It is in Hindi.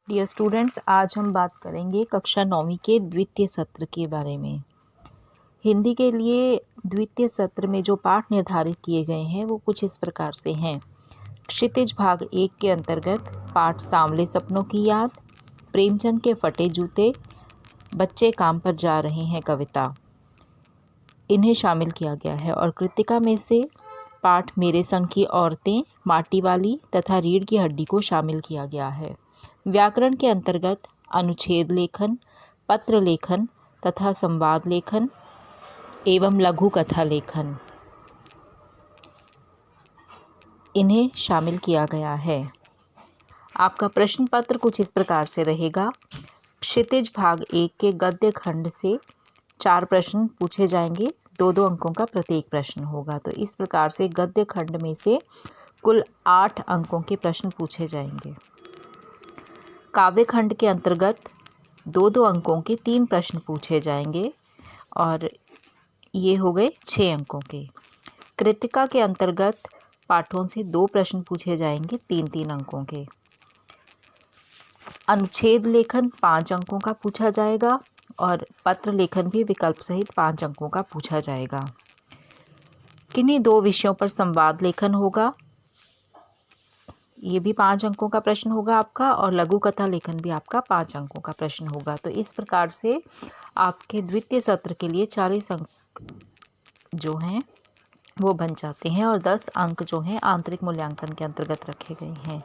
डियर स्टूडेंट्स, आज हम बात करेंगे कक्षा 9वीं के द्वितीय सत्र के बारे में। हिंदी के लिए द्वितीय सत्र में जो पाठ निर्धारित किए गए हैं वो कुछ इस प्रकार से हैं। क्षितिज भाग 1 के अंतर्गत पाठ सांवले सपनों की याद, प्रेमचंद के फटे जूते, बच्चे काम पर जा रहे हैं कविता, इन्हें शामिल किया गया है। और कृतिका में से पाठ मेरे संग की औरतें, माटी वाली तथा रीढ़ की हड्डी को शामिल किया गया है। व्याकरण के अंतर्गत अनुच्छेद लेखन, पत्र लेखन तथा संवाद लेखन एवं लघु कथा लेखन, इन्हें शामिल किया गया है। आपका प्रश्न पत्र कुछ इस प्रकार से रहेगा। क्षितिज भाग 1 के गद्य खंड से 4 प्रश्न पूछे जाएंगे, 2-2 अंकों का प्रत्येक प्रश्न होगा। तो इस प्रकार से गद्य खंड में से कुल 8 अंकों के प्रश्न पूछे जाएंगे। काव्य खंड के अंतर्गत 2-2 अंकों के 3 प्रश्न पूछे जाएंगे और ये हो गए 6 अंकों के। कृतिका के अंतर्गत पाठों से 2 प्रश्न पूछे जाएंगे 3-3 अंकों के। अनुच्छेद लेखन 5 अंकों का पूछा जाएगा और पत्र लेखन भी विकल्प सहित 5 अंकों का पूछा जाएगा। किन्हीं 2 विषयों पर संवाद लेखन होगा, ये भी 5 अंकों का प्रश्न होगा आपका, और लघु कथा लेखन भी आपका 5 अंकों का प्रश्न होगा। तो इस प्रकार से आपके द्वितीय सत्र के लिए 40 अंक जो हैं वो बन जाते हैं और 10 अंक जो हैं आंतरिक मूल्यांकन के अंतर्गत रखे गए हैं।